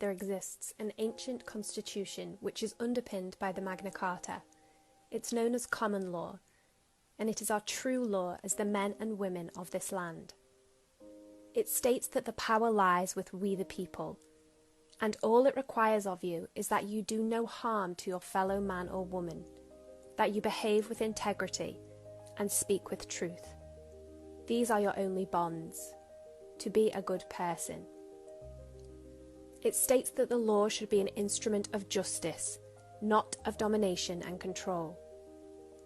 there exists an ancient constitution which is underpinned by the Magna Carta. It's known as common law, and it is our true law as the men and women of this land. It states that the power lies with we the people, and all it requires of you is that you do no harm to your fellow man or woman, that you behave with integrity and speak with truth. These are your only bonds, to be a good person. It states that the law should be an instrument of justice, not of domination and control.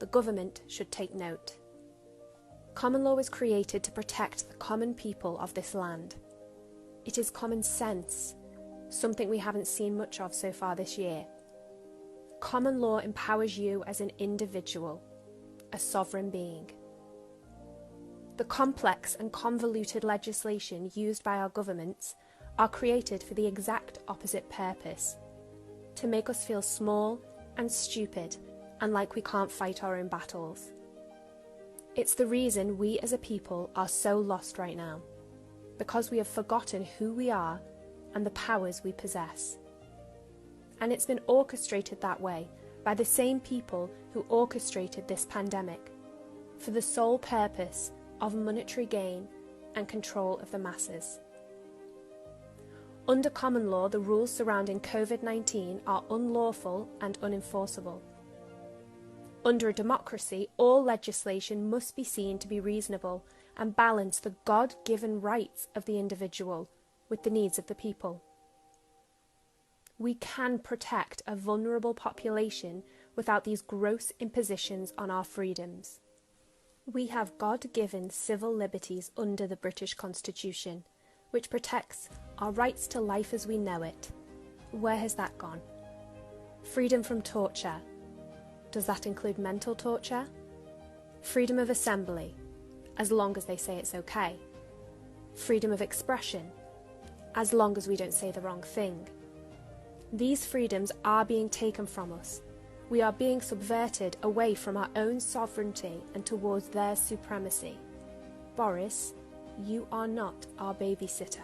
The government should take note. Common law was created to protect the common people of this land. It is common sense, something we haven't seen much of so far this year. Common law empowers you as an individual, a sovereign being. The complex and convoluted legislation used by our governments are created for the exact opposite purpose, to make us feel small and stupid and like we can't fight our own battles. It's the reason we as a people are so lost right now, because we have forgotten who we are and the powers we possess. And it's been orchestrated that way by the same people who orchestrated this pandemic, for the sole purpose of monetary gain and control of the masses. Under common law, the rules surrounding COVID-19 are unlawful and unenforceable. Under a democracy, all legislation must be seen to be reasonable and balance the God-given rights of the individual with the needs of the people. We can protect a vulnerable population without these gross impositions on our freedoms. We have God-given civil liberties under the British Constitution, which protects our rights to life as we know it. Where has that gone? Freedom from torture. Does that include mental torture? Freedom of assembly, as long as they say it's okay. Freedom of expression, as long as we don't say the wrong thing. These freedoms are being taken from us. We are being subverted away from our own sovereignty and towards their supremacy. Boris, you are not our babysitter.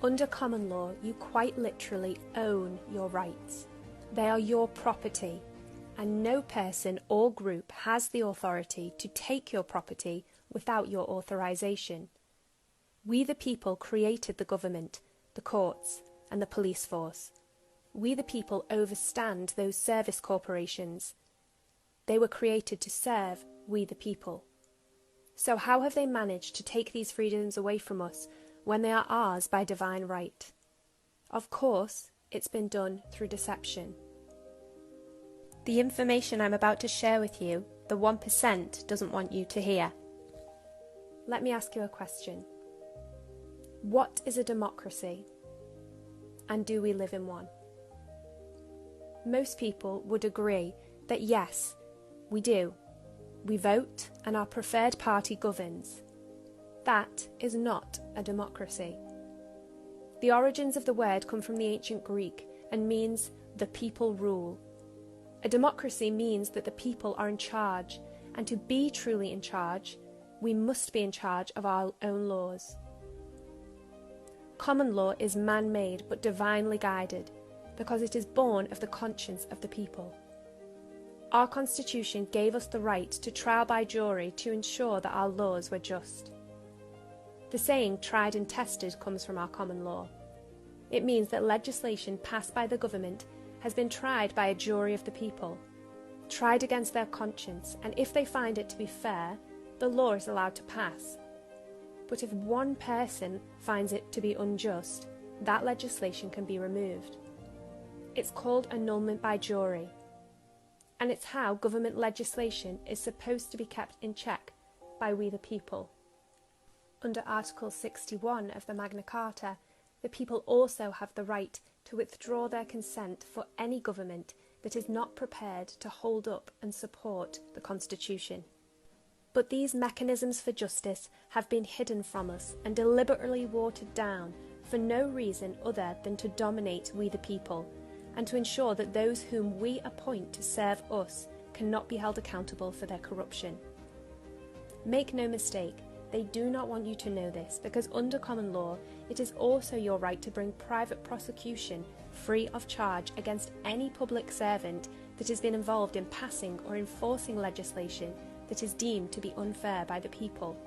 Under common law, you quite literally own your rights. They are your property, and no person or group has the authority to take your property without your authorization. We the people created the government, the courts, and the police force. We the people overstand those service corporations. They were created to serve we the people. So how have they managed to take these freedoms away from us when they are ours by divine right? Of course, it's been done through deception. The information I'm about to share with you, the 1% doesn't want you to hear. Let me ask you a question. What is a democracy? And do we live in one? Most people would agree that yes, we do. We vote and our preferred party governs. That is not a democracy. The origins of the word come from the ancient Greek and means the people rule. A democracy means that the people are in charge, and to be truly in charge, we must be in charge of our own laws. Common law is man-made but divinely guided, because it is born of the conscience of the people. Our Constitution gave us the right to trial by jury to ensure that our laws were just. The saying tried and tested comes from our common law. It means that legislation passed by the government has been tried by a jury of the people, tried against their conscience, and if they find it to be fair, the law is allowed to pass. But if one person finds it to be unjust, that legislation can be removed. It's called annulment by jury, and it's how government legislation is supposed to be kept in check by we the people. Under Article 61 of the Magna Carta, the people also have the right to withdraw their consent for any government that is not prepared to hold up and support the Constitution. But these mechanisms for justice have been hidden from us and deliberately watered down for no reason other than to dominate we the people, and to ensure that those whom we appoint to serve us cannot be held accountable for their corruption. Make no mistake, They do not want you to know this because under common law, it is also your right to bring private prosecution free of charge against any public servant that has been involved in passing or enforcing legislation that is deemed to be unfair by the people.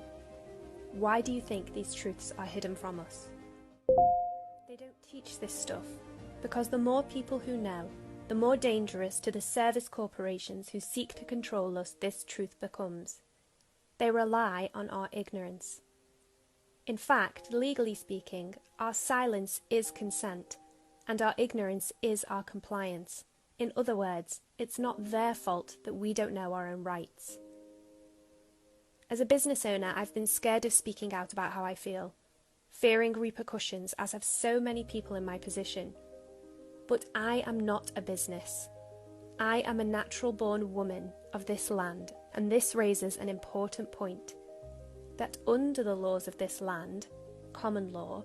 Why do you think these truths are hidden from us? They don't teach this stuff because the more people who know, the more dangerous to the service corporations who seek to control us this truth becomes. They rely on our ignorance. In fact, legally speaking, our silence is consent, and our ignorance is our compliance. In other words, it's not their fault that we don't know our own rights. As a business owner, I've been scared of speaking out about how I feel, fearing repercussions, as have so many people in my position. But I am not a business. I am a natural-born woman of this land, and this raises an important point, that under the laws of this land, common law,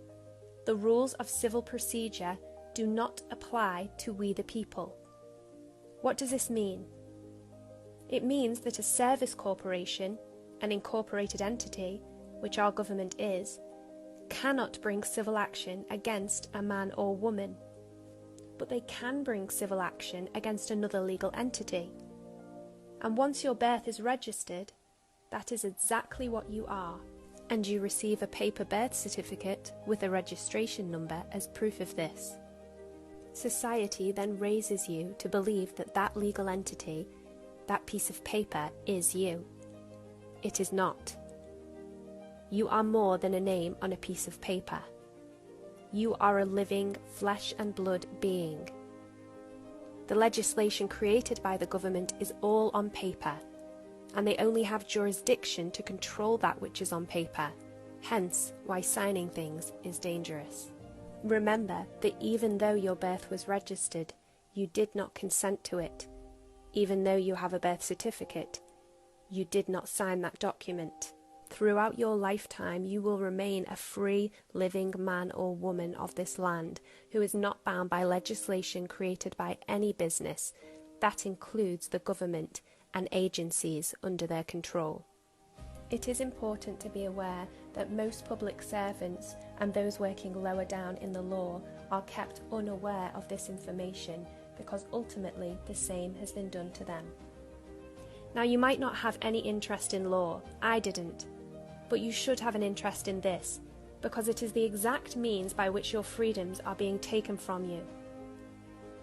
the rules of civil procedure do not apply to we the people. What does this mean? It means that a service corporation, an incorporated entity, which our government is, cannot bring civil action against a man or woman, but they can bring civil action against another legal entity. And once your birth is registered, that is exactly what you are, and you receive a paper birth certificate with a registration number as proof of this. Society then raises you to believe that that legal entity, that piece of paper, is you. It is not. You are more than a name on a piece of paper. You are a living, flesh and blood being. The legislation created by the government is all on paper, and they only have jurisdiction to control that which is on paper, hence why signing things is dangerous. Remember that even though your birth was registered, you did not consent to it. Even though you have a birth certificate, you did not sign that document. Throughout your lifetime, you will remain a free, living man or woman of this land who is not bound by legislation created by any business. That includes the government and agencies under their control. It is important to be aware that most public servants and those working lower down in the law are kept unaware of this information because ultimately the same has been done to them. Now, you might not have any interest in law. I didn't. But you should have an interest in this, because it is the exact means by which your freedoms are being taken from you.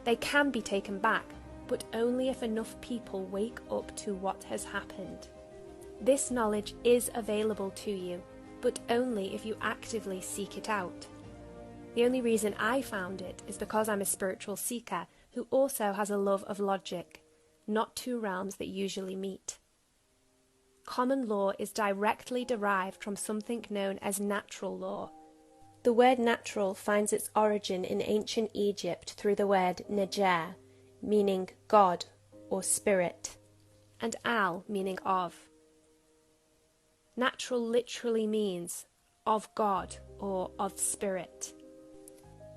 They can be taken back, but only if enough people wake up to what has happened. This knowledge is available to you, but only if you actively seek it out. The only reason I found it is because I'm a spiritual seeker who also has a love of logic, not two realms that usually meet. Common law is directly derived from something known as natural law. The word natural finds its origin in ancient Egypt through the word neger, meaning God or spirit, and al, meaning of. Natural literally means of God or of spirit.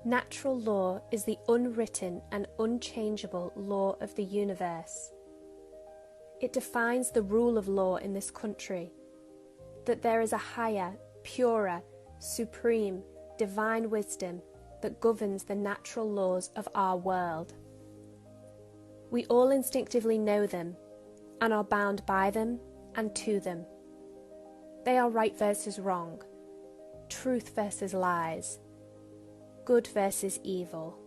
Natural law is the unwritten and unchangeable law of the universe. It defines the rule of law in this country, that there is a higher, purer, supreme, divine wisdom that governs the natural laws of our world. We all instinctively know them and are bound by them and to them. They are right versus wrong, truth versus lies, good versus evil.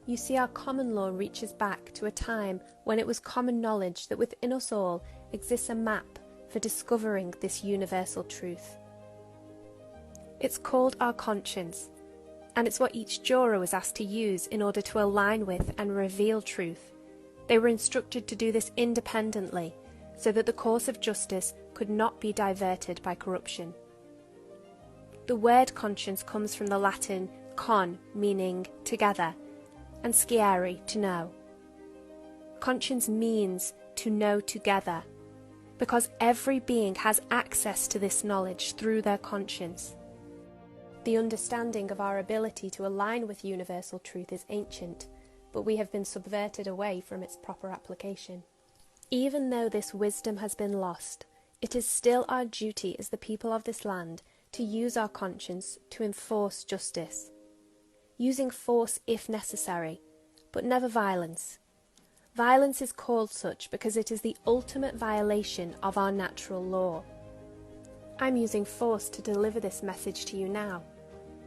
You see, our common law reaches back to a time when it was common knowledge that within us all exists a map for discovering this universal truth. It's called our conscience, and it's what each juror was asked to use in order to align with and reveal truth. They were instructed to do this independently, so that the course of justice could not be diverted by corruption. The word conscience comes from the Latin con, meaning together, and sciere, to know. Conscience means to know together, because every being has access to this knowledge through their conscience. The understanding of our ability to align with universal truth is ancient, but we have been subverted away from its proper application. Even though this wisdom has been lost, It is still our duty as the people of this land to use our conscience to enforce justice, using force if necessary, but never violence. Violence is called such because it is the ultimate violation of our natural law. I'm using force to deliver this message to you now.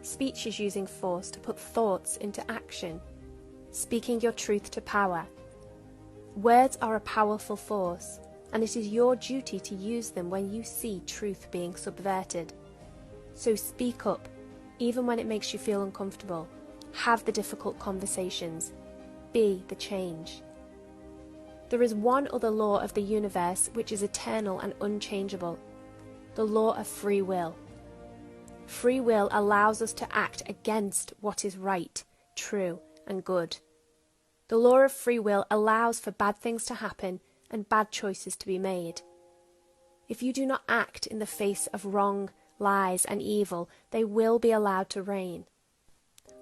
Speech is using force to put thoughts into action, speaking your truth to power. Words are a powerful force, and it is your duty to use them when you see truth being subverted. So speak up, even when it makes you feel uncomfortable. Have the difficult conversations. Be the change. There is one other law of the universe which is eternal and unchangeable, the law of free will. Free will allows us to act against what is right, true, and good. The law of free will allows for bad things to happen and bad choices to be made. If you do not act in the face of wrong, lies, and evil, they will be allowed to reign.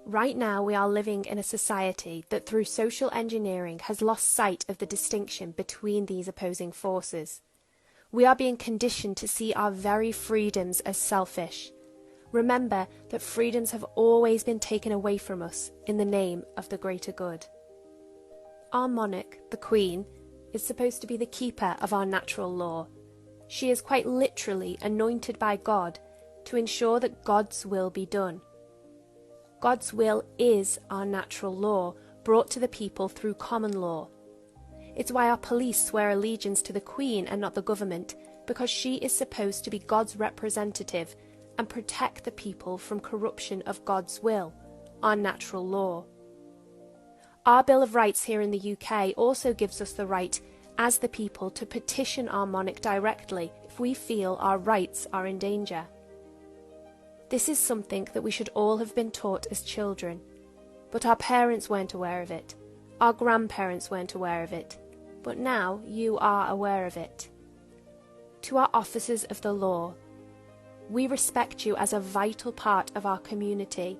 Right now we are living in a society that through social engineering has lost sight of the distinction between these opposing forces. We are being conditioned to see our very freedoms as selfish. Remember that freedoms have always been taken away from us in the name of the greater good. Our monarch, the Queen, is supposed to be the keeper of our natural law. She is quite literally anointed by God to ensure that God's will be done. God's will is our natural law, brought to the people through common law. It's why our police swear allegiance to the Queen and not the government, because she is supposed to be God's representative and protect the people from corruption of God's will, our natural law. Our Bill of Rights here in the UK also gives us the right, as the people, to petition our monarch directly if we feel our rights are in danger. This is something that we should all have been taught as children, but our parents weren't aware of it. Our grandparents weren't aware of it, but now you are aware of it. To our officers of the law, we respect you as a vital part of our community,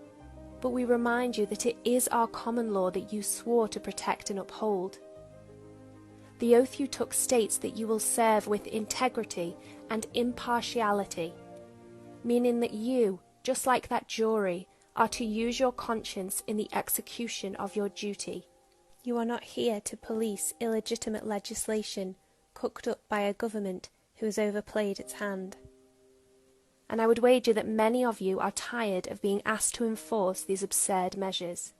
but we remind you that it is our common law that you swore to protect and uphold. The oath you took states that you will serve with integrity and impartiality, meaning that you, just like that jury, are to use your conscience in the execution of your duty. You are not here to police illegitimate legislation cooked up by a government who has overplayed its hand. And I would wager that many of you are tired of being asked to enforce these absurd measures.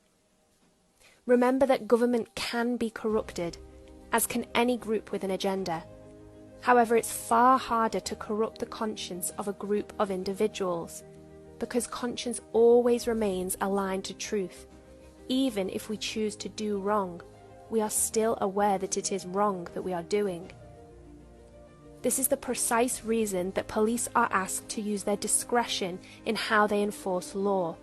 Remember that government can be corrupted, as can any group with an agenda. However, it's far harder to corrupt the conscience of a group of individuals, because conscience always remains aligned to truth. Even if we choose to do wrong, we are still aware that it is wrong that we are doing. This is the precise reason that police are asked to use their discretion in how they enforce law,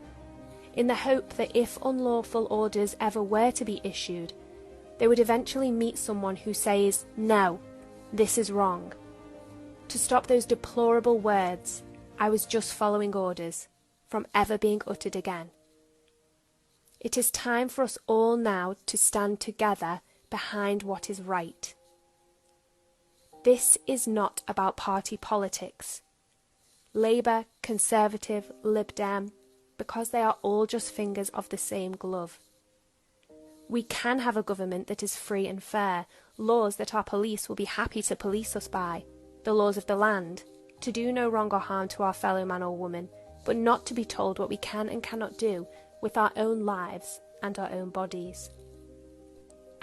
in the hope that if unlawful orders ever were to be issued, they would eventually meet someone who says, "No, this is wrong," to stop those deplorable words, "I was just following orders," from ever being uttered again. It is time for us all now to stand together behind what is right. This is not about party politics. Labour, Conservative, Lib Dem, because they are all just fingers of the same glove. We can have a government that is free and fair, laws that our police will be happy to police us by, the laws of the land, to do no wrong or harm to our fellow man or woman, but not to be told what we can and cannot do with our own lives and our own bodies.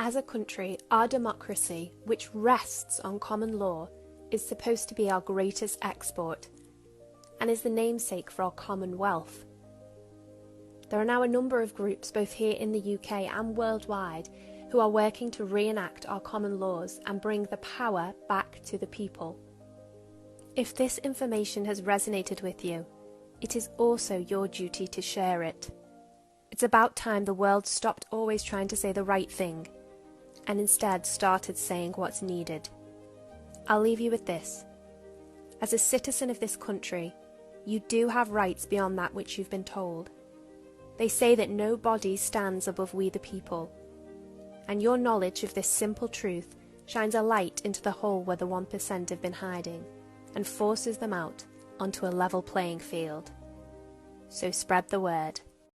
As a country, our democracy, which rests on common law, is supposed to be our greatest export, and is the namesake for our common wealth. There are now a number of groups, both here in the UK and worldwide, who are working to reenact our common laws and bring the power back to the people. If this information has resonated with you, it is also your duty to share it. It's about time the world stopped always trying to say the right thing, and instead started saying what's needed. I'll leave you with this. As a citizen of this country, you do have rights beyond that which you've been told. They say that no body stands above we the people, and your knowledge of this simple truth shines a light into the hole where the 1% have been hiding. and forces them out onto a level playing field. So spread the word.